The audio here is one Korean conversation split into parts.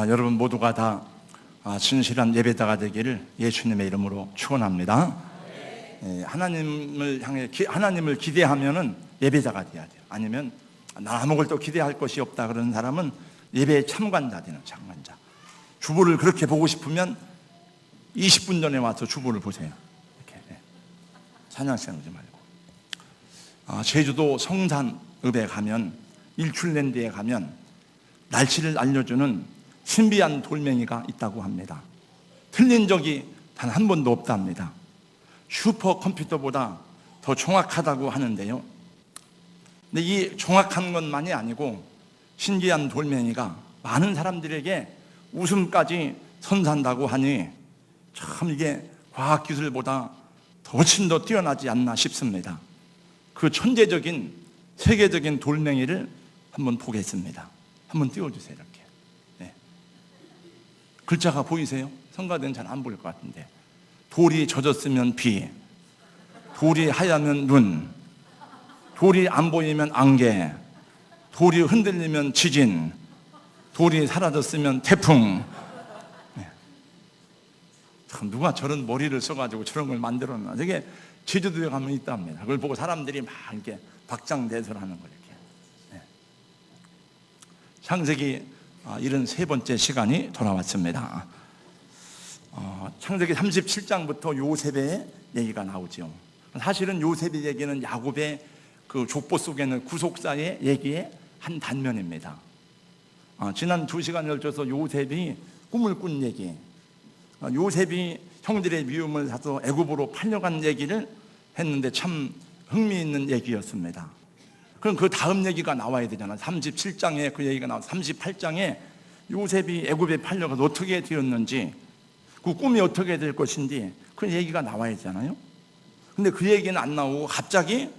여러분 모두가 다 진실한 예배자가 되기를 예수님의 이름으로 축원합니다. 하나님을 향해 하나님을 기대하면은 예배자가 돼야 돼요. 아니면 나 아무것도 기대할 것이 없다 그러는 사람은 예배에 참관자 되는 참관자. 주보를 그렇게 보고 싶으면 20분 전에 와서 주보를 보세요. 이렇게 사냥시장 오지 말고. 제주도 성산읍에 가면 일출랜드에 가면 날씨를 알려주는 신비한 돌멩이가 있다고 합니다. 틀린 적이 단 한 번도 없답니다. 슈퍼컴퓨터보다 더 정확하다고 하는데요. 근데 이 정확한 것만이 아니고 신기한 돌멩이가 많은 사람들에게 웃음까지 선사한다고 하니 참 이게 과학기술보다 훨씬 더 뛰어나지 않나 싶습니다. 그 천재적인 세계적인 돌멩이를 한번 보겠습니다. 한번 띄워주세요. 이렇게. 글자가 보이세요? 성가대는 잘 안 보일 것 같은데. 돌이 젖었으면 비, 돌이 하얗면 눈, 돌이 안 보이면 안개, 돌이 흔들리면 지진, 돌이 사라졌으면 태풍. 참 누가 저런 머리를 써가지고 저런 걸 만들었나. 저게 제주도에 가면 있답니다. 그걸 보고 사람들이 막 이렇게 박장대소하는 거예요. 창세기 73번째 시간이 돌아왔습니다. 창세기 37장부터 요셉의 얘기가 나오죠. 사실은 요셉의 얘기는 야곱의 그 족보 속에는 구속사의 얘기의 한 단면입니다. 지난 2시간을 걸쳐서 요셉이 꿈을 꾼 얘기, 요셉이 형들의 미움을 사서 애굽으로 팔려간 얘기를 했는데 참 흥미있는 얘기였습니다. 그럼 그 다음 얘기가 나와야 되잖아요. 37장에 그 얘기가 나와서 38장에 요셉이 애굽에 팔려가서 어떻게 되었는지, 그 꿈이 어떻게 될 것인지 그 얘기가 나와야 되잖아요. 근데 그 얘기는 안 나오고 갑자기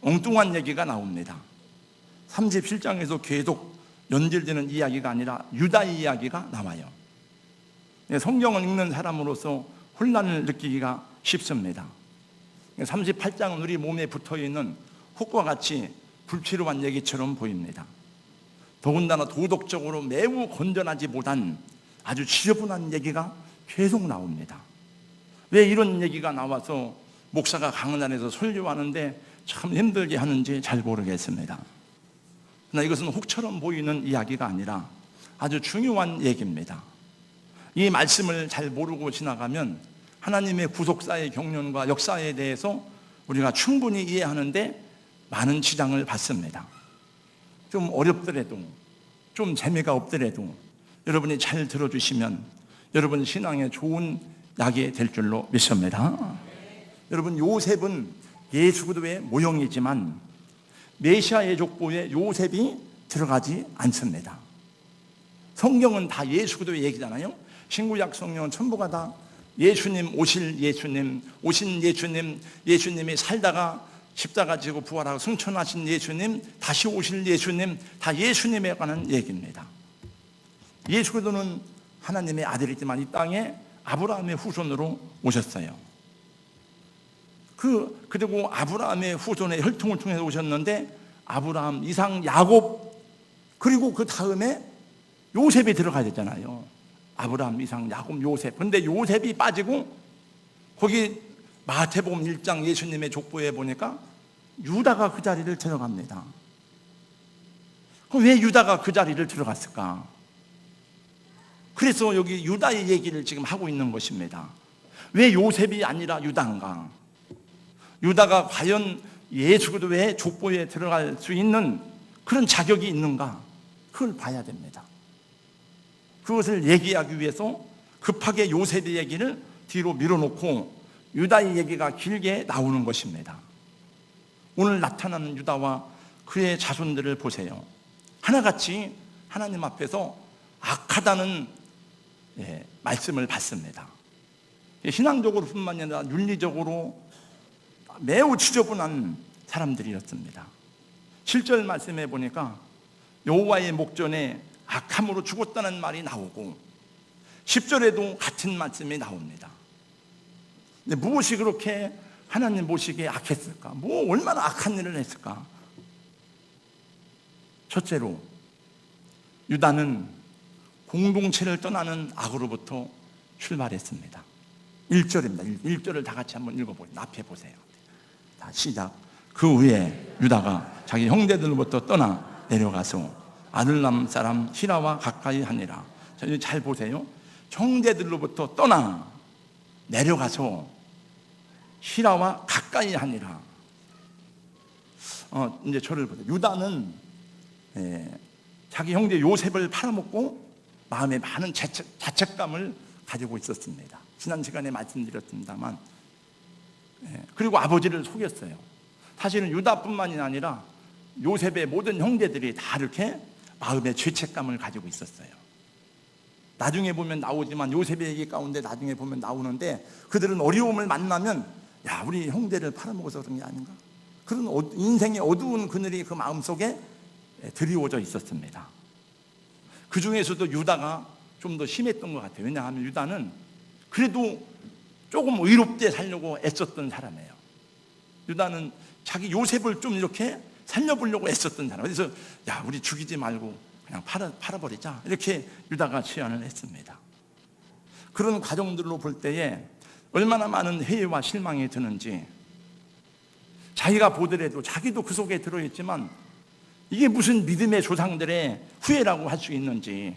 엉뚱한 얘기가 나옵니다. 37장에서 계속 연결되는 이야기가 아니라 유다 이야기가 나와요. 성경을 읽는 사람으로서 혼란을 느끼기가 쉽습니다. 38장은 우리 몸에 붙어있는 혹과 같이 불필요한 얘기처럼 보입니다. 더군다나 도덕적으로 매우 건전하지 못한 아주 지저분한 얘기가 계속 나옵니다. 왜 이런 얘기가 나와서 목사가 강단에서 설교하는데 참 힘들게 하는지 잘 모르겠습니다. 그러나 이것은 혹처럼 보이는 이야기가 아니라 아주 중요한 얘기입니다. 이 말씀을 잘 모르고 지나가면 하나님의 구속사의 경륜과 역사에 대해서 우리가 충분히 이해하는데 많은 지장을 받습니다. 좀 어렵더라도, 좀 재미가 없더라도 여러분이 잘 들어주시면 여러분 신앙에 좋은 약이 될 줄로 믿습니다. 여러분, 요셉은 예수 그리스도의 모형이지만 메시아의 족보에 요셉이 들어가지 않습니다. 성경은 다 예수 그리스도의 얘기잖아요. 신구약 성경은 전부가 다 예수님, 오신 예수님, 예수님이 살다가 십자가 지고 부활하고 승천하신 예수님, 다시 오실 예수님, 다 예수님에 관한 얘기입니다. 예수 그리스도는 하나님의 아들이지만 이 땅에 아브라함의 후손으로 오셨어요. 그리고 아브라함의 후손의 혈통을 통해서 오셨는데 아브라함, 이삭, 야곱, 그리고 그 다음에 요셉이 들어가야 되잖아요. 아브라함, 이삭, 야곱, 요셉. 근데 요셉이 빠지고 거기 마태복음 1장 예수님의 족보에 보니까 유다가 그 자리를 들어갑니다. 그럼 왜 유다가 그 자리를 들어갔을까? 그래서 여기 유다의 얘기를 지금 하고 있는 것입니다. 왜 요셉이 아니라 유다인가? 유다가 과연 예수 그리스도의 족보에 들어갈 수 있는 그런 자격이 있는가? 그걸 봐야 됩니다. 그것을 얘기하기 위해서 급하게 요셉의 얘기를 뒤로 밀어놓고 유다의 얘기가 길게 나오는 것입니다. 오늘 나타나는 유다와 그의 자손들을 보세요. 하나같이 하나님 앞에서 악하다는 말씀을 받습니다. 신앙적으로 뿐만 아니라 윤리적으로 매우 지저분한 사람들이었습니다. 7절 말씀에 보니까 여호와의 목전에 악함으로 죽었다는 말이 나오고 10절에도 같은 말씀이 나옵니다. 근데 무엇이 그렇게 하나님 보시기에 악했을까? 얼마나 악한 일을 했을까? 첫째로 유다는 공동체를 떠나는 악으로부터 출발했습니다. 1절입니다. 1절을 다 같이 한번 읽어보세요. 앞에 보세요. 다 시작. 그 후에 유다가 자기 형제들로부터 떠나 내려가서 아둘람 사람 히라와 가까이 하니라. 잘 보세요. 형제들로부터 떠나 내려가서 히라와 가까이 하니라. 이제 저를 보세요. 유다는 자기 형제 요셉을 팔아먹고 마음에 많은 자책감을 가지고 있었습니다. 지난 시간에 말씀드렸습니다만, 그리고 아버지를 속였어요. 사실은 유다뿐만이 아니라 요셉의 모든 형제들이 다 이렇게 마음에 죄책감을 가지고 있었어요. 나중에 보면 나오지만, 요셉의 얘기 가운데 나중에 보면 나오는데, 그들은 어려움을 만나면 야, 우리 형제를 팔아먹어서 그런 게 아닌가, 그런 인생의 어두운 그늘이 그 마음속에 드리워져 있었습니다. 그 중에서도 유다가 좀 더 심했던 것 같아요. 왜냐하면 유다는 그래도 조금 의롭게 살려고 애썼던 사람이에요. 유다는 자기 요셉을 좀 이렇게 살려보려고 애썼던 사람. 그래서 야, 우리 죽이지 말고 그냥 팔아버리자, 이렇게 유다가 제안을 했습니다. 그런 과정들로 볼 때에 얼마나 많은 회의와 실망이 드는지, 자기가 보더라도 자기도 그 속에 들어있지만 이게 무슨 믿음의 조상들의 후회라고 할 수 있는지,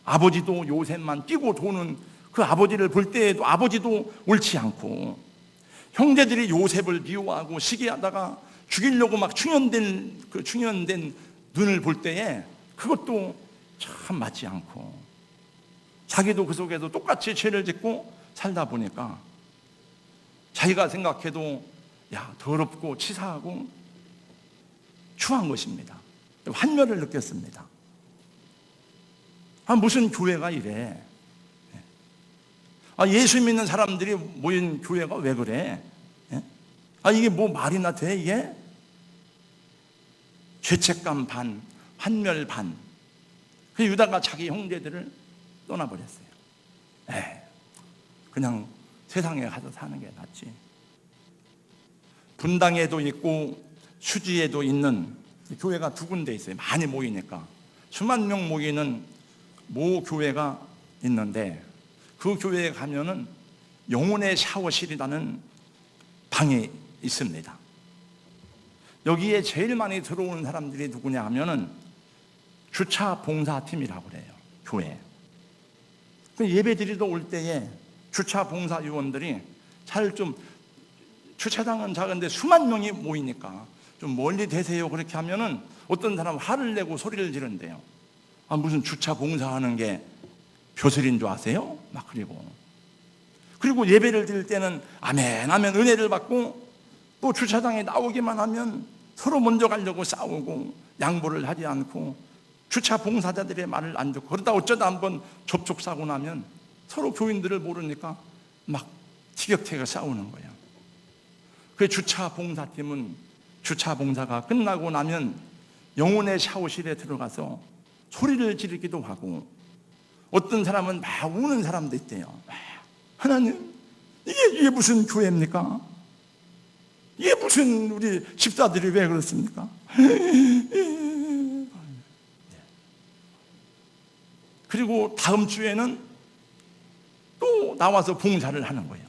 아버지도 요셉만 끼고 도는 그 아버지를 볼 때에도 아버지도 옳지 않고, 형제들이 요셉을 미워하고 시기하다가 죽이려고 막 충혈된 눈을 볼 때에 그것도 참 맞지 않고, 자기도 그 속에서 똑같이 죄를 짓고 살다 보니까 자기가 생각해도 야, 더럽고 치사하고 추한 것입니다. 환멸을 느꼈습니다. 무슨 교회가 이래? 예수 믿는 사람들이 모인 교회가 왜 그래? 이게 뭐 말이나 돼 이게? 죄책감 반, 환멸 반. 그 유다가 자기 형제들을 떠나버렸어요. 그냥 세상에 가서 사는 게 낫지. 분당에도 있고 수지에도 있는 교회가 두 군데 있어요. 많이 모이니까 수만 명 모이는 모 교회가 있는데, 그 교회에 가면은 영혼의 샤워실이라는 방이 있습니다. 여기에 제일 많이 들어오는 사람들이 누구냐 하면은 주차 봉사팀이라고 그래요. 교회. 예배드리러 올 때에 주차 봉사 요원들이 주차장은 작은데 수만 명이 모이니까 좀 멀리 대세요, 그렇게 하면은 어떤 사람은 화를 내고 소리를 지른대요. 무슨 주차 봉사하는 게 벼슬인 줄 아세요? 막 그리고 예배를 드릴 때는 아멘 하면 은혜를 받고, 또 주차장에 나오기만 하면 서로 먼저 가려고 싸우고 양보를 하지 않고 주차 봉사자들의 말을 안 듣고, 그러다 어쩌다 한번 접촉사고 나면 서로 교인들을 모르니까 막 티격태격 싸우는 거예요. 그 주차 봉사팀은 주차 봉사가 끝나고 나면 영혼의 샤워실에 들어가서 소리를 지르기도 하고, 어떤 사람은 막 우는 사람도 있대요. 하나님, 이게 무슨 교회입니까? 이게 무슨 우리 집사들이 왜 그렇습니까? 그리고 다음 주에는 또 나와서 봉사를 하는 거예요.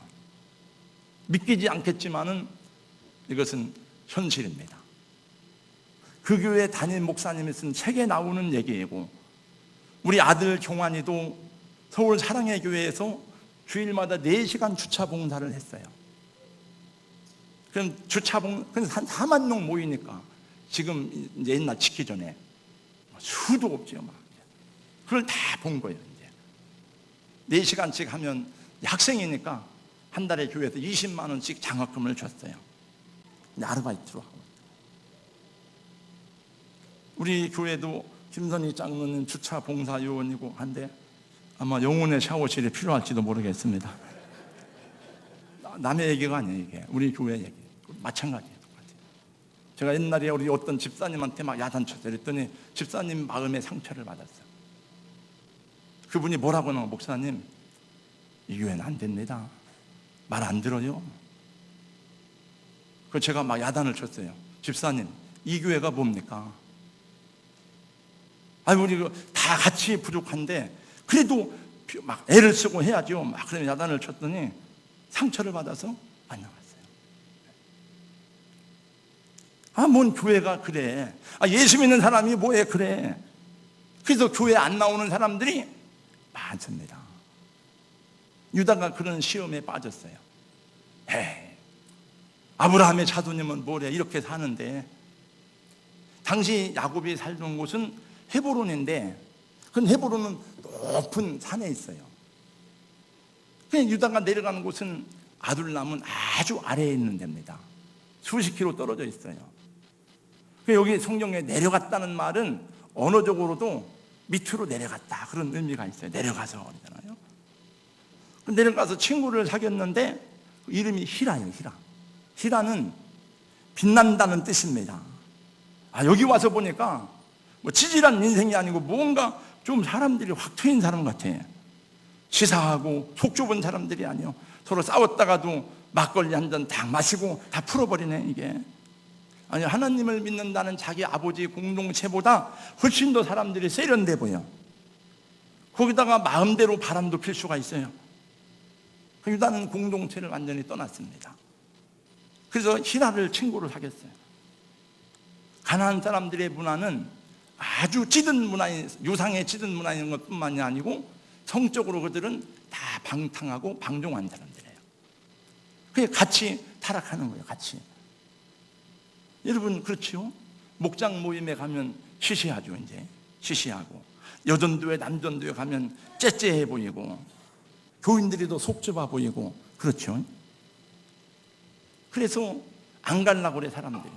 믿기지 않겠지만은 이것은 현실입니다. 그 교회 담임 목사님이 쓴 책에 나오는 얘기이고, 우리 아들 경환이도 서울 사랑의 교회에서 주일마다 4시간 주차 봉사를 했어요. 그럼 한 4만 명 모이니까 지금 이제 옛날 짓기 전에 수도 없죠. 그걸 다 본 거예요. 이제 4시간씩 하면 학생이니까 한 달에 교회에서 20만 원씩 장학금을 줬어요. 아르바이트로 하고. 우리 교회도 김선희 장로는 주차 봉사 요원이고 한데 아마 영혼의 샤워실이 필요할지도 모르겠습니다. 남의 얘기가 아니에요. 이게 우리 교회 얘기 마찬가지예요. 제가 옛날에 우리 어떤 집사님한테 막 야단쳤어요. 그랬더니 집사님 마음에 상처를 받았어요. 그분이 뭐라고 하는, 목사님 이 교회는 안 됩니다. 말 안 들어요. 그 제가 막 야단을 쳤어요. 집사님, 이 교회가 뭡니까? 우리 다 같이 부족한데 그래도 막 애를 쓰고 해야죠. 막 그러면 야단을 쳤더니 상처를 받아서 안 나갔어요. 뭔 교회가 그래. 예수 믿는 사람이 뭐해 그래. 그래서 교회 안 나오는 사람들이 많습니다. 유다가 그런 시험에 빠졌어요. 에이, 아브라함의 자손님은 뭐래 이렇게 사는데, 당시 야곱이 살던 곳은 헤브론인데 그 헤브론은 높은 산에 있어요. 그냥 유다가 내려가는 곳은 아둘람은 아주 아래에 있는 데입니다. 수십 킬로 떨어져 있어요. 여기 성경에 내려갔다는 말은 언어적으로도 밑으로 내려갔다 그런 의미가 있어요. 내려가서 그러잖아요. 내려가서 친구를 사귀었는데 이름이 히라예요. 히라는 빛난다는 뜻입니다. 여기 와서 보니까 뭐 치질한 인생이 아니고 뭔가 좀 사람들이 확 트인 사람 같아. 시사하고 속 좁은 사람들이 아니요. 서로 싸웠다가도 막걸리 한 잔 딱 마시고 다 풀어버리네 이게. 하나님을 믿는다는 자기 아버지 공동체보다 훨씬 더 사람들이 세련돼 보여. 거기다가 마음대로 바람도 필 수가 있어요. 유다는 공동체를 완전히 떠났습니다. 그래서 히라를 친구로 사귀었어요. 가나안 사람들의 문화는 아주 찌든 문화인, 유상에 찌든 문화인 것뿐만이 아니고 성적으로 그들은 다 방탕하고 방종한 사람들이에요. 그게 같이 타락하는 거예요. 같이. 여러분 그렇지요? 목장 모임에 가면 시시하죠. 이제 시시하고, 여전도회 남전도회 가면 째째해 보이고, 교인들이 더 속 좁아 보이고, 그렇죠? 그래서 안 가려고 그래 사람들이.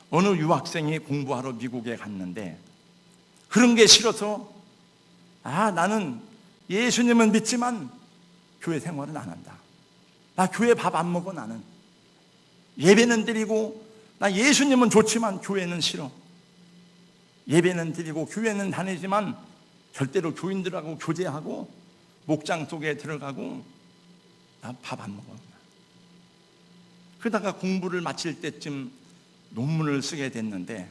어느 유학생이 공부하러 미국에 갔는데 그런 게 싫어서 나는 예수님은 믿지만 교회 생활은 안 한다. 나 교회 밥 안 먹어. 나는 예배는 드리고, 나 예수님은 좋지만 교회는 싫어. 예배는 드리고 교회는 다니지만 절대로 교인들하고 교제하고 목장 속에 들어가고 나 밥 안 먹어. 그러다가 공부를 마칠 때쯤 논문을 쓰게 됐는데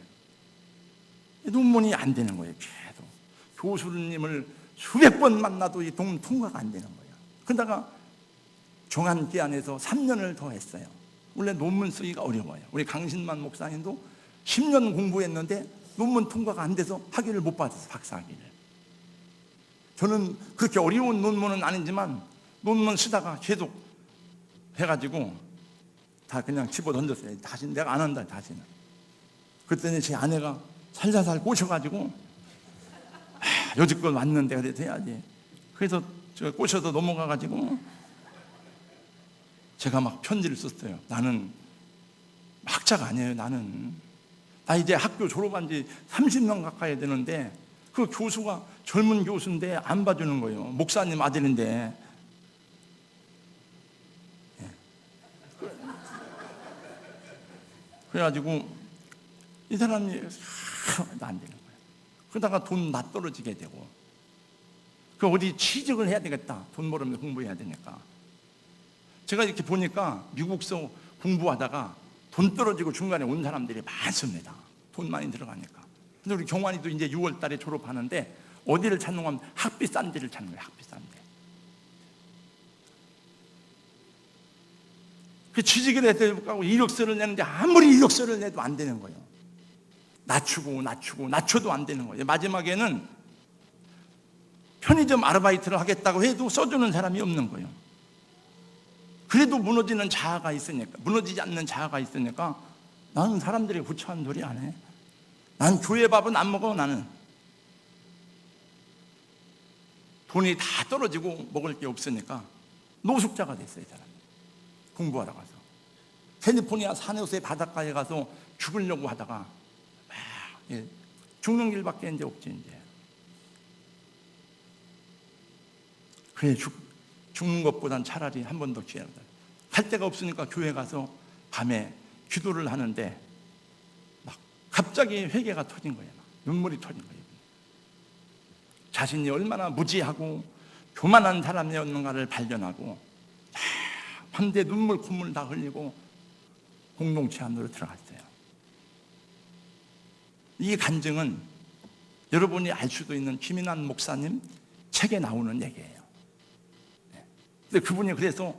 논문이 안 되는 거예요. 계속 교수님을 수백 번 만나도 이 논문 통과가 안 되는 거예요. 그러다가 종안기안에서 3년을 더 했어요. 원래 논문 쓰기가 어려워요. 우리 강신만 목사님도 10년 공부했는데 논문 통과가 안 돼서 학위를 못 받았어요. 박사학위를. 저는 그렇게 어려운 논문은 아니지만 논문 쓰다가 계속 해가지고 다 그냥 집어던졌어요. 다시 내가 안 한다. 다시는. 그랬더니 제 아내가 살살살 꼬셔가지고 여지껏 왔는데 그래도 해야지. 그래서 제가 꼬셔서 넘어가가지고 제가 막 편지를 썼어요. 나는 학자가 아니에요. 나 이제 학교 졸업한 지 30년 가까이 되는데 그 교수가 젊은 교수인데 안 봐주는 거예요. 목사님 아들인데. 그래가지고 이 사람이 안 되는 거예요. 그러다가 돈 나 떨어지게 되고, 그 어디 취직을 해야 되겠다. 돈 벌으면 공부해야 되니까. 제가 이렇게 보니까 미국서 공부하다가 돈 떨어지고 중간에 온 사람들이 많습니다. 돈 많이 들어가니까. 근데 우리 경환이도 이제 6월 달에 졸업하는데 어디를 찾는 거면 학비 싼 데를 찾는 거예요. 학비 싼 데. 그 취직을 해야 되고 이력서를 내는데 아무리 이력서를 내도 안 되는 거예요. 낮춰도 안 되는 거예요. 마지막에는 편의점 아르바이트를 하겠다고 해도 써주는 사람이 없는 거예요. 그래도 무너지는 자아가 있으니까, 무너지지 않는 자아가 있으니까 나는 사람들이 구차한 소리 안 해. 난 교회 밥은 안 먹어. 나는 돈이 다 떨어지고 먹을 게 없으니까 노숙자가 됐어요. 이 사람 공부하러 가서 캘리포니아 산호세 바닷가에 가서 죽으려고 하다가 죽는 길밖에 이제 없지. 이제 그래, 죽는 것보단 차라리 한 번 더 기회를 할 데가 없으니까 교회 가서 밤에 기도를 하는데 막 갑자기 회개가 터진 거예요. 막 눈물이 터진 거예요. 자신이 얼마나 무지하고 교만한 사람이었는가를 발견하고 밤새 눈물 콧물 다 흘리고 공동체 안으로 들어갔어요. 이 간증은 여러분이 알 수도 있는 김인환 목사님 책에 나오는 얘기예요. 근데 그분이 그래서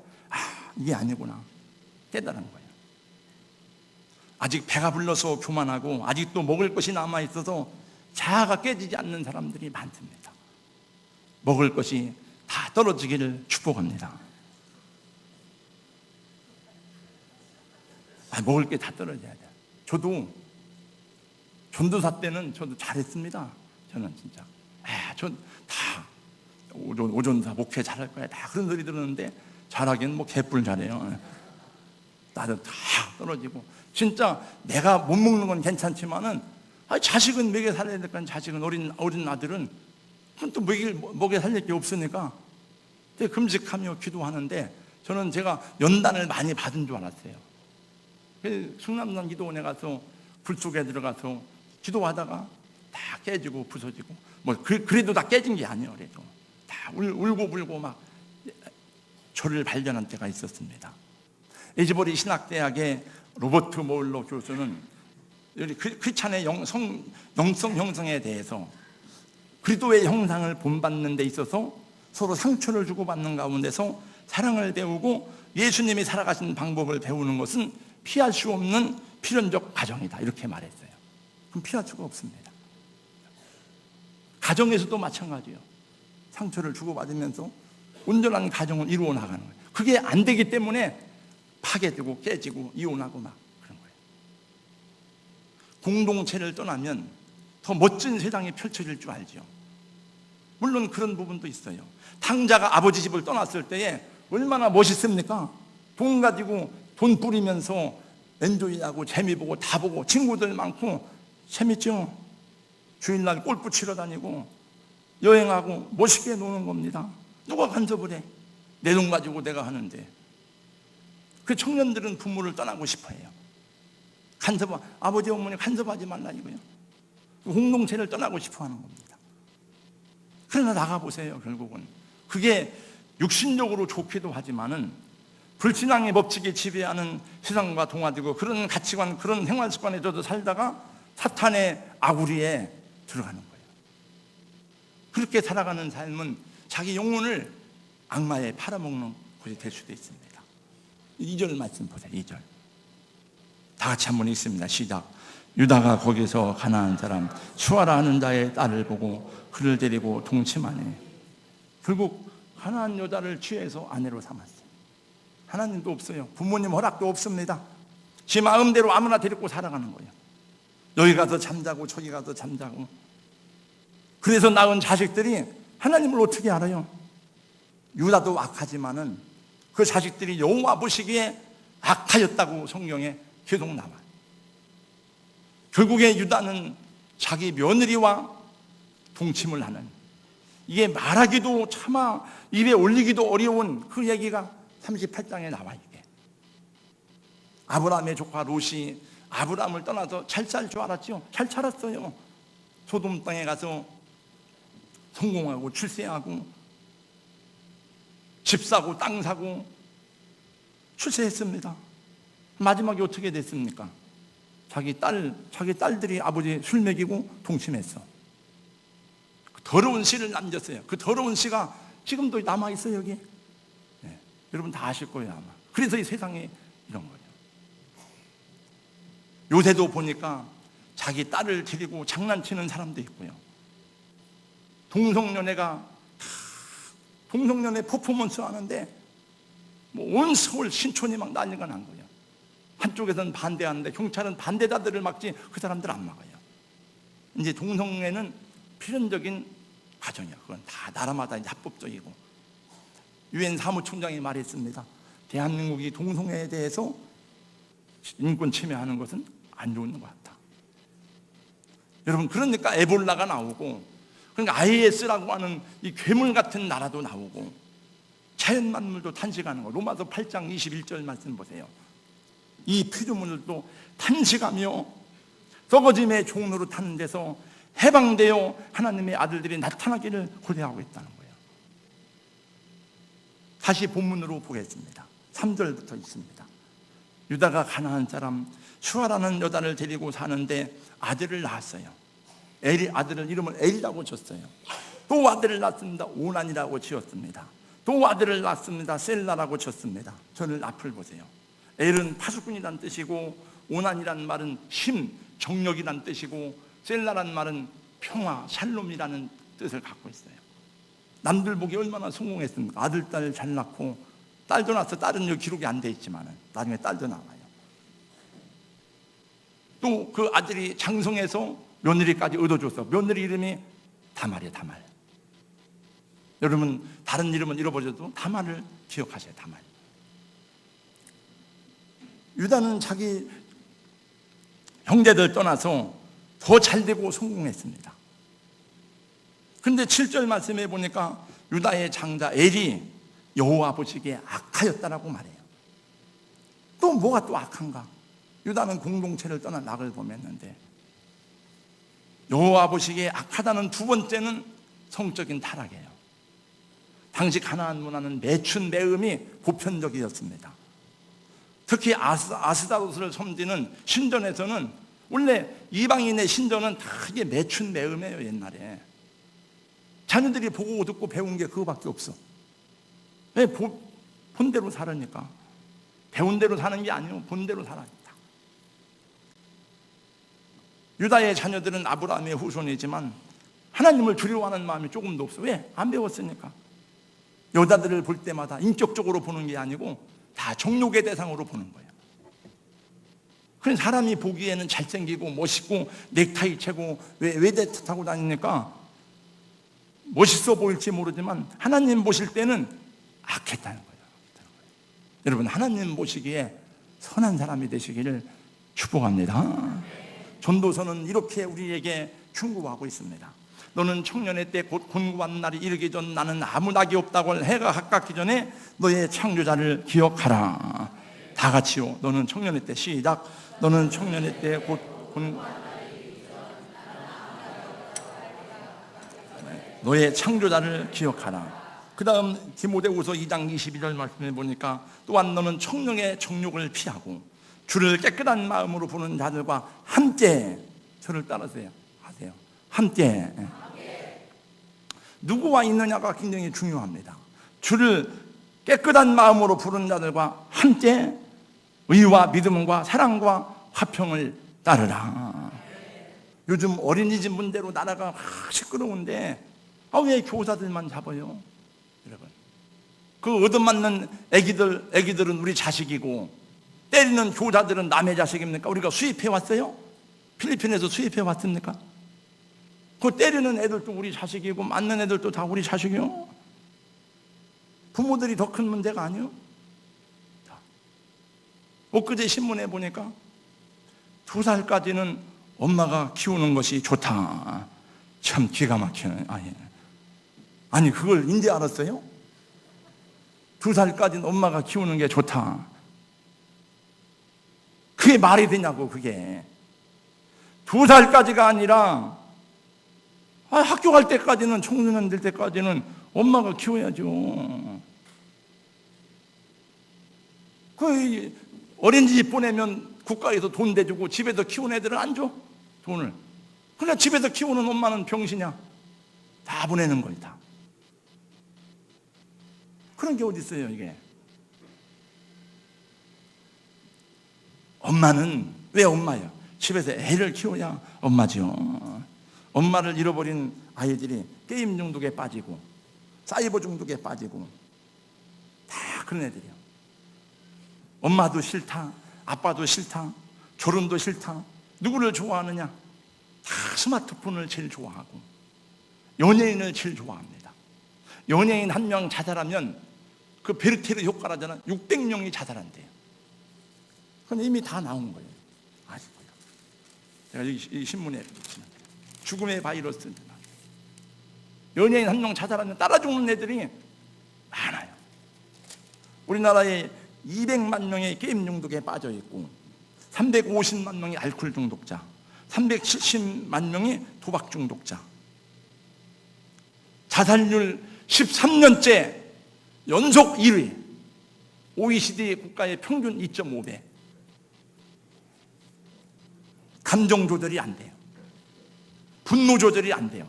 이게 아니구나 깨달은 거예요. 아직 배가 불러서 교만하고 아직도 먹을 것이 남아있어서 자아가 깨지지 않는 사람들이 많습니다. 먹을 것이 다 떨어지기를 축복합니다. 먹을 게 다 떨어져야 돼요. 저도 전도사 때는 저도 잘했습니다. 저는 진짜 전 다 오전사 목회 잘할 거야 다 그런 소리 들었는데 잘하기는 뭐 개뿔 잘해요. 나도 다 떨어지고 진짜 내가 못 먹는 건 괜찮지만은 자식은 먹여 살려야 되니까 자식은 어린 아들은 또 먹여 살릴 게 없으니까 금식하며 기도하는데 저는 제가 연단을 많이 받은 줄 알았어요. 충남산 기도원에 가서 불 속에 들어가서 기도하다가 다 깨지고 부서지고 그래도 다 깨진 게 아니에요. 그래도 다 울고 불고 막 저를 발견한 때가 있었습니다. 에즈버리 신학대학의 로버트 모울러 교수는 크리스찬의 영성 형성에 대해서 그리스도의 형상을 본받는 데 있어서 서로 상처를 주고받는 가운데서 사랑을 배우고 예수님이 살아가신 방법을 배우는 것은 피할 수 없는 필연적 과정이다 이렇게 말했어요. 그럼 피할 수가 없습니다. 가정에서도 마찬가지예요. 상처를 주고받으면서 온전한 가정을 이루어 나가는 거예요. 그게 안 되기 때문에 파괴되고 깨지고 이혼하고 막 그런 거예요. 공동체를 떠나면 더 멋진 세상이 펼쳐질 줄 알죠. 물론 그런 부분도 있어요. 탕자가 아버지 집을 떠났을 때에 얼마나 멋있습니까? 돈 가지고 돈 뿌리면서 엔조이하고 재미 보고 다 보고 친구들 많고 재밌죠. 주일날 골프 치러 다니고 여행하고 멋있게 노는 겁니다. 누가 간섭을 해? 내 돈 가지고 내가 하는데. 그 청년들은 부모를 떠나고 싶어해요. 아버지 어머니 간섭하지 말라 이거요. 공동체를 떠나고 싶어하는 겁니다. 그러나 나가보세요. 결국은 그게 육신적으로 좋기도 하지만은 불신앙의 법칙이 지배하는 세상과 동화되고 그런 가치관, 그런 생활 습관에 저도 살다가 사탄의 아구리에 들어가는 거예요. 그렇게 살아가는 삶은 자기 영혼을 악마에 팔아먹는 것이 될 수도 있습니다. 2절 말씀 보세요. 2절 다 같이 한번 읽습니다. 시작. 유다가 거기서 가나안 사람 수아라 하는 자의 딸을 보고 그를 데리고 동침하니 결국 가나안 여자를 취해서 아내로 삼았어요. 하나님도 없어요. 부모님 허락도 없습니다. 지 마음대로 아무나 데리고 살아가는 거예요. 여기 가서 잠자고 저기 가서 잠자고. 그래서 낳은 자식들이 하나님을 어떻게 알아요? 유다도 악하지만은 그 자식들이 여호와 보시기에 악하였다고 성경에 계속 나와요. 결국에 유다는 자기 며느리와 동침을 하는, 이게 말하기도 차마 입에 올리기도 어려운 그 얘기가 38장에 나와. 이게 아브라함의 조카 롯이 아브라함을 떠나서 잘 살 줄 알았죠. 잘 살았어요. 소돔 땅에 가서 성공하고 출세하고 집 사고 땅 사고 출세했습니다. 마지막에 어떻게 됐습니까? 자기 딸들이 아버지 술 먹이고 동침했어. 그 더러운 씨를 남겼어요. 그 더러운 씨가 지금도 남아있어요. 여기. 네. 여러분 다 아실 거예요 아마. 그래서 이 세상에 이런 거예요. 요새도 보니까 자기 딸을 데리고 장난치는 사람도 있고요. 동성연애 퍼포먼스 하는데 뭐 온 서울 신촌이 막 난리가 난 거예요. 한쪽에서는 반대하는데 경찰은 반대자들을 막지 그 사람들 안 막아요. 이제 동성애는 필연적인 과정이야. 그건 다 나라마다 이제 합법적이고. 유엔 사무총장이 말했습니다. 대한민국이 동성애에 대해서 인권 침해하는 것은 안 좋은 것 같다. 여러분, 그러니까 에볼라가 나오고, 그러니까 IS라고 하는 이 괴물 같은 나라도 나오고, 자연 만물도 탄식하는 거. 로마서 8장 21절 말씀 보세요. 이 피조물도 탄식하며 썩어짐의 종로로 타는 데서 해방되어 하나님의 아들들이 나타나기를 고대하고 있다는 거예요. 다시 본문으로 보겠습니다. 3절부터 있습니다. 유다가 가나안 사람 수아라는 여자를 데리고 사는데 아들을 낳았어요. 엘이 아들을 이름을 엘이라고 줬어요. 또 아들을 낳습니다. 오난이라고 지었습니다. 또 아들을 낳습니다. 셀라라고 쳤습니다. 저를 앞을 보세요. 엘은 파수꾼이란 뜻이고, 오난이란 말은 힘, 정력이란 뜻이고, 셀라란 말은 평화, 샬롬이라는 뜻을 갖고 있어요. 남들 보기 얼마나 성공했습니까? 아들, 딸 잘 낳고, 딸도 낳아서 딸은 여기 기록이 안 돼 있지만 나중에 딸도 나와요. 또 그 아들이 장성해서 며느리까지 얻어줬어. 며느리 이름이 다말이에요. 다말. 여러분 다른 이름은 잃어버려도 다말을 기억하세요. 다말. 유다는 자기 형제들 떠나서 더 잘되고 성공했습니다. 그런데 7절 말씀에 보니까 유다의 장자 엘이 여호와 보시기에 악하였다라고 말해요. 또 뭐가 또 악한가? 유다는 공동체를 떠난 낙을 범했는데, 여호와 보시기에 악하다는 두 번째는 성적인 타락이에요. 당시 가나안 문화는 매춘 매음이 보편적이었습니다. 특히 아스다로스를 섬기는 신전에서는, 원래 이방인의 신전은 다 이게 매춘 매음이에요. 옛날에 자녀들이 보고 듣고 배운 게 그거밖에 없어. 왜? 본대로 살으니까. 배운 대로 사는 게 아니고 본대로 살아요. 유다의 자녀들은 아브라함의 후손이지만 하나님을 두려워하는 마음이 조금도 없어. 왜? 안 배웠으니까. 여자들을 볼 때마다 인격적으로 보는 게 아니고 다 정욕의 대상으로 보는 거예요. 그래서 사람이 보기에는 잘생기고 멋있고 넥타이 채고 외제차 타고 다니니까 멋있어 보일지 모르지만 하나님 보실 때는 악했다는 거예요. 여러분 하나님 보시기에 선한 사람이 되시기를 축복합니다. 전도서는 이렇게 우리에게 충고하고 있습니다. 너는 청년의 때 곧 곤고한 날이 이르기 전 나는 아무 낙이 없다고 할 해가 가깝기 전에 너의 창조자를 기억하라. 다 같이요. 너는 청년의 때, 시작. 너는 청년의 때 곧 너의 창조자를 기억하라. 그 다음 디모데후서 2장 22절 말씀에 보니까 또한 너는 청령의 정욕을 피하고 주를 깨끗한 마음으로 보는 자들과 함께, 저를 따라서 하세요. 함께. 누구와 있느냐가 굉장히 중요합니다. 주를 깨끗한 마음으로 부르는 자들과 함께 의와 믿음과 사랑과 화평을 따르라. 요즘 어린이집 문제로 나라가 시끄러운데 왜 교사들만 잡아요? 여러분, 그 얻어맞는 애기들은 우리 자식이고 때리는 교사들은 남의 자식입니까? 우리가 수입해 왔어요? 필리핀에서 수입해 왔습니까? 그 때리는 애들도 우리 자식이고 맞는 애들도 다 우리 자식이요. 부모들이 더 큰 문제가 아니요. 엊그제 신문에 보니까 2살까지는 엄마가 키우는 것이 좋다. 참 기가 막히네. 아니 그걸 이제 알았어요? 2살까지는 엄마가 키우는 게 좋다. 그게 말이 되냐고. 그게 2살까지가 아니라 학교 갈 때까지는, 청소년 될 때까지는 엄마가 키워야죠. 그 어린이집 보내면 국가에서 돈 대주고 집에서 키우는 애들은 안 줘, 돈을. 그러니까 집에서 키우는 엄마는 병신이야. 다 보내는 거야, 다. 그런 게 어디 있어요, 이게. 엄마는 왜 엄마예요? 집에서 애를 키워야 엄마죠. 엄마를 잃어버린 아이들이 게임 중독에 빠지고 사이버 중독에 빠지고 다 그런 애들이에요. 엄마도 싫다, 아빠도 싫다, 결혼도 싫다. 누구를 좋아하느냐? 다 스마트폰을 제일 좋아하고 연예인을 제일 좋아합니다. 연예인 한 명 자살하면 그 베르테르 효과라잖아. 600명이 자살한대요. 그건 이미 다 나온 거예요. 아시고요. 제가 이 신문에 죽음의 바이러스, 연예인 한 명 자살하면 따라 죽는 애들이 많아요. 우리나라에 200만 명의 게임 중독에 빠져 있고 350만 명이 알코올 중독자, 370만 명이 도박 중독자. 자살률 13년째 연속 1위. OECD 국가의 평균 2.5배. 감정 조절이 안 돼요. 분노 조절이 안 돼요.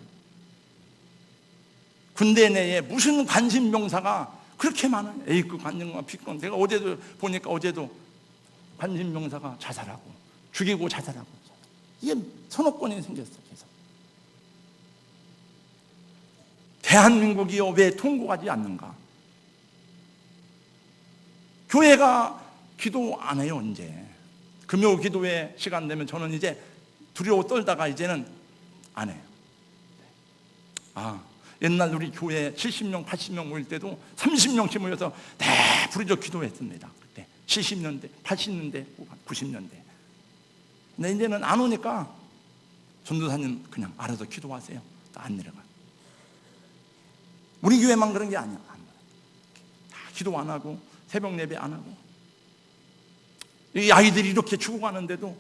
군대 내에 무슨 관심 명사가 그렇게 많아요. A급 관심과 B급. 내가 어제도 보니까 어제도 관심 명사가 자살하고 죽이고 자살하고 이게 선호권이 생겼어. 계속. 대한민국이요 왜 통곡하지 않는가? 교회가 기도 안 해요. 이제 금요 기도회 시간 되면 저는 이제 두려워 떨다가 이제는 안 해요. 옛날 우리 교회 70명 80명 모일 때도 30명씩 모여서 부르짖어 기도했습니다. 그때 70년대 80년대 90년대. 근데 이제는 안 오니까 전도사님 그냥 알아서 기도하세요. 안 내려가. 우리 교회만 그런 게 아니야. 다 기도 안 하고 새벽 예배 안 하고 이 아이들이 이렇게 죽어가는데도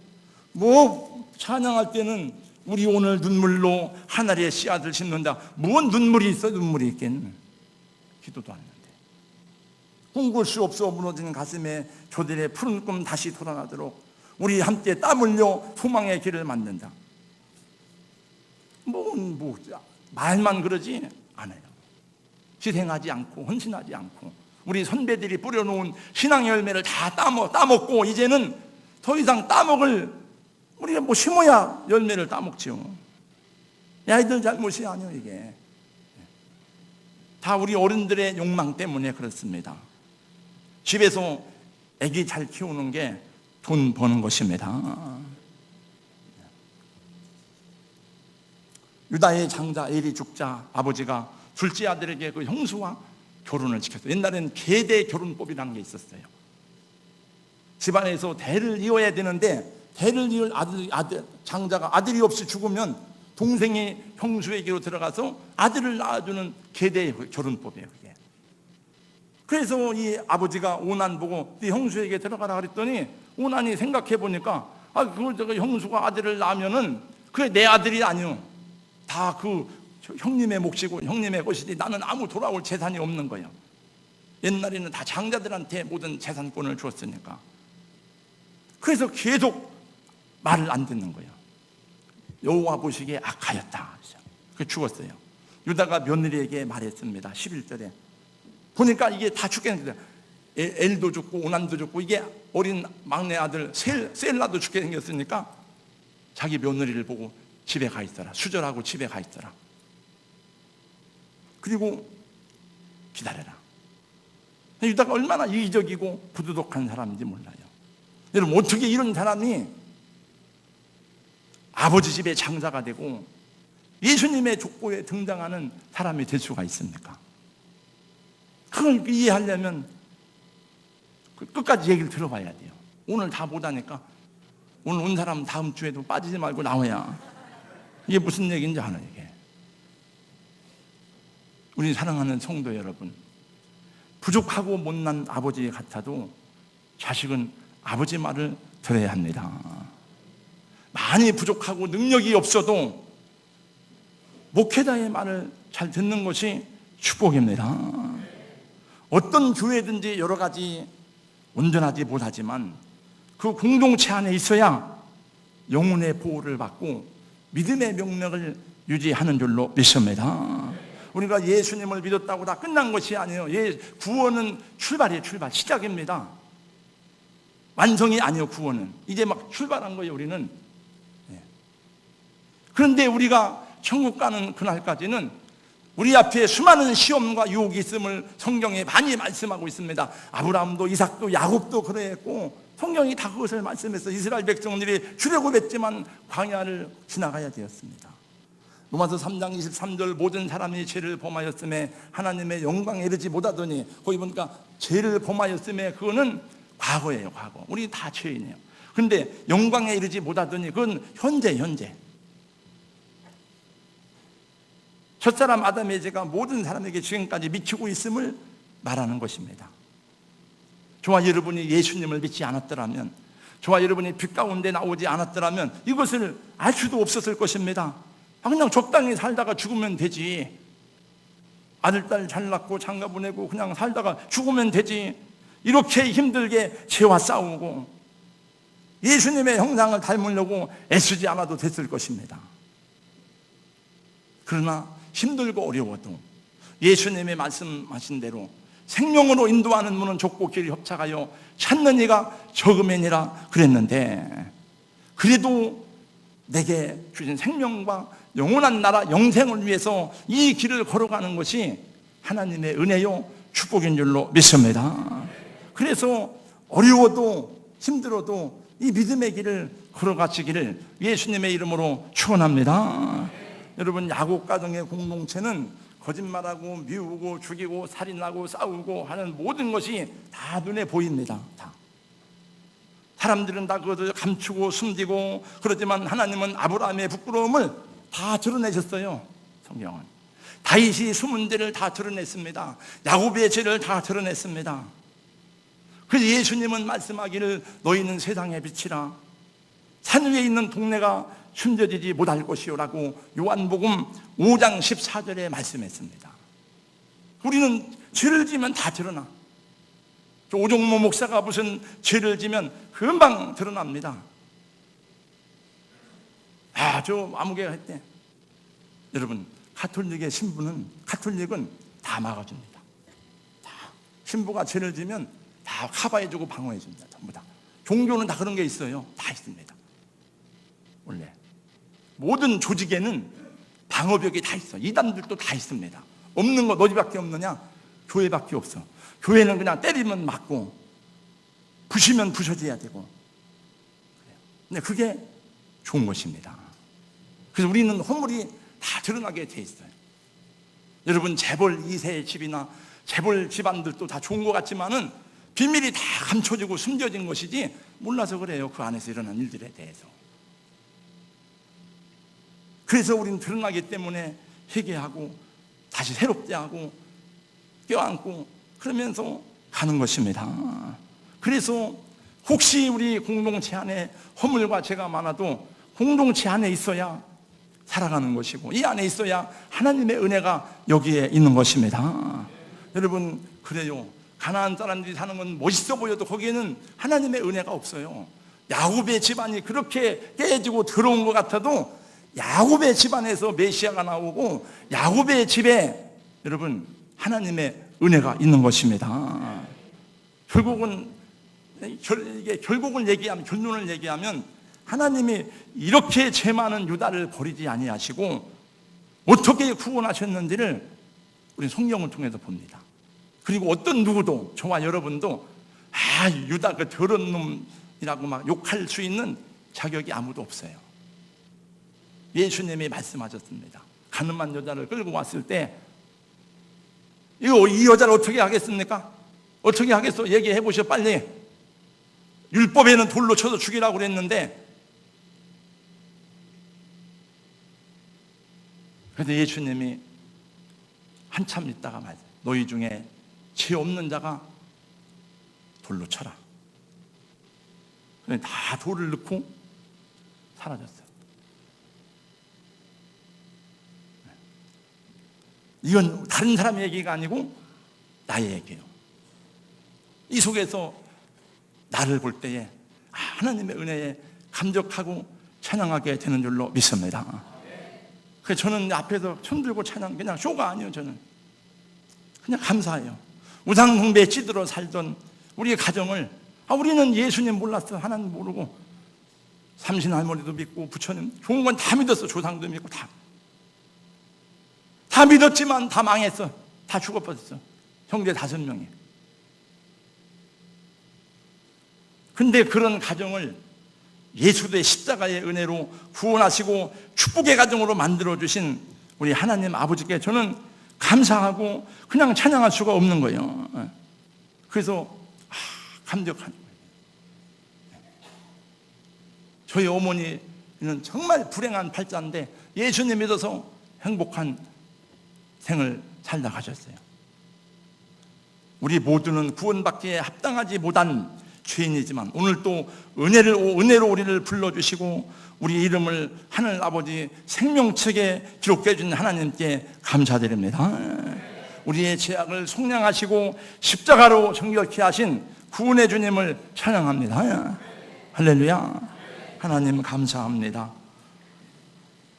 뭐 찬양할 때는 우리 오늘 눈물로 하늘의 씨앗을 심는다. 뭔 눈물이 있어? 눈물이 있겠는. 기도도 안 하는데 꿈꿀 수 없어 무너지는 가슴에 조들의 푸른 꿈 다시 돌아나도록 우리 함께 땀 흘려 소망의 길을 만든다. 말만 그러지 않아요. 희생하지 않고 헌신하지 않고 우리 선배들이 뿌려놓은 신앙의 열매를 다 따먹고 이제는 더 이상 따먹을 우리가 뭐 심어야 열매를 따먹죠. 이 아이들 잘못이 아니에요. 이게 다 우리 어른들의 욕망 때문에 그렇습니다. 집에서 아기 잘 키우는 게 돈 버는 것입니다. 유다의 장자 엘이 죽자 아버지가 둘째 아들에게 그 형수와 결혼을 시켰어요. 옛날에는 계대 결혼법이라는 게 있었어요. 집안에서 대를 이어야 되는데 대를 이을 아들 장자가 아들이 없이 죽으면 동생이 형수에게로 들어가서 아들을 낳아주는 계대 결혼법이에요. 그게. 그래서 이 아버지가 오난 보고 네 형수에게 들어가라 그랬더니 오난이 생각해 보니까 그걸 형수가 아들을 낳으면은 그게 내 아들이 아니요. 다 그 형님의 몫이고 형님의 것이지 나는 아무 돌아올 재산이 없는 거예요. 옛날에는 다 장자들한테 모든 재산권을 주었으니까. 그래서 계속 말을 안 듣는 거예요. 여호와 보시기에 악하였다. 그 죽었어요. 유다가 며느리에게 말했습니다. 11절에 보니까 이게 다 죽겠는데 엘도 죽고 오난도 죽고 이게 어린 막내 아들 셀라도 죽게 생겼으니까 자기 며느리를 보고 집에 가 있어라. 수절하고 집에 가 있어라. 그리고 기다려라. 유다가 얼마나 이기적이고 부도덕한 사람인지 몰라요. 여러분 어떻게 이런 사람이 아버지 집의 장자가 되고 예수님의 족보에 등장하는 사람이 될 수가 있습니까? 그걸 이해하려면 끝까지 얘기를 들어봐야 돼요. 오늘 다 못하니까 오늘 온 사람 다음 주에도 빠지지 말고 나와야 이게 무슨 얘기인지 알아요. 이게 우리 사랑하는 성도 여러분, 부족하고 못난 아버지 같아도 자식은 아버지 말을 들어야 합니다. 많이 부족하고 능력이 없어도 목회자의 말을 잘 듣는 것이 축복입니다. 어떤 교회든지 여러 가지 온전하지 못하지만 그 공동체 안에 있어야 영혼의 보호를 받고 믿음의 명령을 유지하는 줄로 믿습니다. 우리가 예수님을 믿었다고 다 끝난 것이 아니에요. 구원은 출발이에요. 출발, 시작입니다. 완성이 아니에요. 구원은 이제 막 출발한 거예요. 우리는. 그런데 우리가 천국 가는 그날까지는 우리 앞에 수많은 시험과 유혹이 있음을 성경에 많이 말씀하고 있습니다. 아브라함도 이삭도 야곱도 그러했고 성경이 다 그것을 말씀해서 이스라엘 백성들이 출애굽했지만 광야를 지나가야 되었습니다. 로마서 3장 23절 모든 사람이 죄를 범하였음에 하나님의 영광에 이르지 못하더니 거기 보니까 죄를 범하였음에 그거는 과거예요. 과거. 우리 다 죄인이에요. 그런데 영광에 이르지 못하더니 그건 현재 첫사람 아담의 죄가 모든 사람에게 지금까지 미치고 있음을 말하는 것입니다. 저와 여러분이 예수님을 믿지 않았더라면, 저와 여러분이 빛 가운데 나오지 않았더라면 이것을 알 수도 없었을 것입니다. 그냥 적당히 살다가 죽으면 되지. 아들, 딸 잘 낳고 장가 보내고 그냥 살다가 죽으면 되지. 이렇게 힘들게 죄와 싸우고 예수님의 형상을 닮으려고 애쓰지 않아도 됐을 것입니다. 그러나 힘들고 어려워도 예수님의 말씀하신 대로 생명으로 인도하는 문은 좁고 길이 협착하여 찾는 이가 적음이니라 그랬는데, 그래도 내게 주신 생명과 영원한 나라 영생을 위해서 이 길을 걸어가는 것이 하나님의 은혜요 축복인 줄로 믿습니다. 그래서 어려워도 힘들어도 이 믿음의 길을 걸어가시기를 예수님의 이름으로 축원합니다. 여러분, 야곱 가정의 공동체는 거짓말하고 미우고 죽이고 살인하고 싸우고 하는 모든 것이 다 눈에 보입니다. 다. 사람들은 다 그것을 감추고 숨기고 그러지만 하나님은 아브라함의 부끄러움을 다 드러내셨어요. 성경은 다윗이 숨은 데를 다 드러냈습니다. 야곱의 죄를 다 드러냈습니다. 그래서 예수님은 말씀하기를 너희는 세상의 빛이라 산 위에 있는 동네가 숨겨지지 못할 것이요라고 요한복음 5장 14절에 말씀했습니다. 우리는 죄를 지면 다 드러나. 오종모 목사가 무슨 죄를 지면 금방 드러납니다. 저 아무개 할 때 여러분, 가톨릭의 신부는 가톨릭은 다 막아줍니다. 다 신부가 죄를 지면 다 커버해주고 방어해줍니다. 전부 다. 종교는 다 그런 게 있어요. 다 있습니다. 원래 모든 조직에는 방어벽이 다 있어. 이단들도 다 있습니다. 없는 거 너희밖에 없느냐? 교회밖에 없어. 교회는 그냥 때리면 맞고 부시면 부셔져야 되고. 근데 그게 좋은 것입니다. 그래서 우리는 허물이 다 드러나게 돼 있어요. 여러분, 재벌 2세의 집이나 재벌 집안들도 다 좋은 것 같지만은 비밀이 다 감춰지고 숨겨진 것이지 몰라서 그래요. 그 안에서 일어난 일들에 대해서. 그래서 우리는 드러나기 때문에 회개하고 다시 새롭게 하고 껴안고 그러면서 가는 것입니다. 그래서 혹시 우리 공동체 안에 허물과 죄가 많아도 공동체 안에 있어야 살아가는 것이고 이 안에 있어야 하나님의 은혜가 여기에 있는 것입니다. 여러분, 그래요. 가나안 사람들이 사는 건 멋있어 보여도 거기에는 하나님의 은혜가 없어요. 야곱의 집안이 그렇게 깨지고 더러운 것 같아도 야곱의 집안에서 메시아가 나오고 야곱의 집에 여러분 하나님의 은혜가 있는 것입니다. 결국은 결국을 얘기하면, 결론을 얘기하면 하나님이 이렇게 죄 많은 유다를 버리지 아니하시고 어떻게 구원하셨는지를 우리 성경을 통해서 봅니다. 그리고 어떤 누구도, 저와 여러분도 유다 그 더러운 놈이라고 막 욕할 수 있는 자격이 아무도 없어요. 예수님이 말씀하셨습니다. 가늠한 여자를 끌고 왔을 때 이 여자를 어떻게 하겠습니까? 어떻게 하겠어? 얘기해 보셔 빨리. 율법에는 돌로 쳐서 죽이라고 그랬는데, 그래서 예수님이 한참 있다가 말이야. 너희 중에 죄 없는 자가 돌로 쳐라. 그래서 다 돌을 넣고 사라졌어요. 이건 다른 사람의 얘기가 아니고 나의 얘기예요. 이 속에서 나를 볼 때에 하나님의 은혜에 감격하고 찬양하게 되는 줄로 믿습니다. 그래서 저는 앞에서 손 들고 찬양, 그냥 쇼가 아니에요. 저는 그냥 감사해요. 우상 숭배에 찌들어 살던 우리의 가정을, 우리는 예수님 몰랐어. 하나님 모르고 삼신 할머니도 믿고 부처님 좋은 건 다 믿었어. 조상도 믿고 다 믿었지만 다 망했어. 다 죽어버렸어. 형제 5명이. 근데 그런 가정을 예수의 십자가의 은혜로 구원하시고 축복의 가정으로 만들어주신 우리 하나님 아버지께 저는 감사하고 그냥 찬양할 수가 없는 거예요. 그래서 감격한 거예요. 저희 어머니는 정말 불행한 팔자인데 예수님 믿어서 행복한 생을 살다 가셨어요. 우리 모두는 구원받기에 합당하지 못한 죄인이지만 오늘 또 은혜로 우리를 불러주시고 우리 이름을 하늘 아버지 생명책에 기록해 주신 하나님께 감사드립니다. 우리의 죄악을 속량하시고 십자가로 정결케 하신 구원의 주님을 찬양합니다. 할렐루야. 하나님 감사합니다.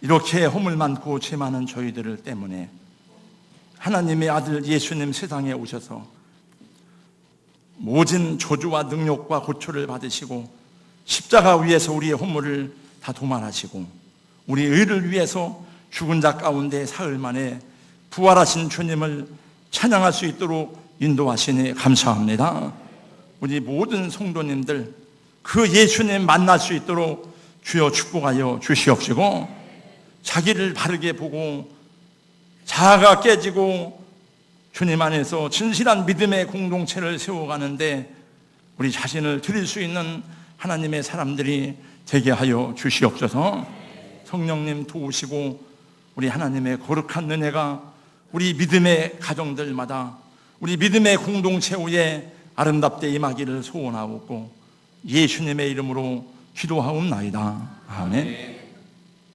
이렇게 허물 많고 죄 많은 저희들을 때문에 하나님의 아들 예수님 세상에 오셔서 모진 저주와 능력과 고초를 받으시고 십자가 위에서 우리의 허물을 다 도말하시고 우리 의를 위해서 죽은 자 가운데 사흘 만에 부활하신 주님을 찬양할 수 있도록 인도하시니 감사합니다. 우리 모든 성도님들 그 예수님 만날 수 있도록 주여 축복하여 주시옵시고, 자기를 바르게 보고 자아가 깨지고 주님 안에서 진실한 믿음의 공동체를 세워가는데 우리 자신을 드릴 수 있는 하나님의 사람들이 되게 하여 주시옵소서. 성령님 도우시고 우리 하나님의 거룩한 은혜가 우리 믿음의 가정들마다 우리 믿음의 공동체 위에 아름답게 임하기를 소원하고 예수님의 이름으로 기도하옵나이다. 아멘.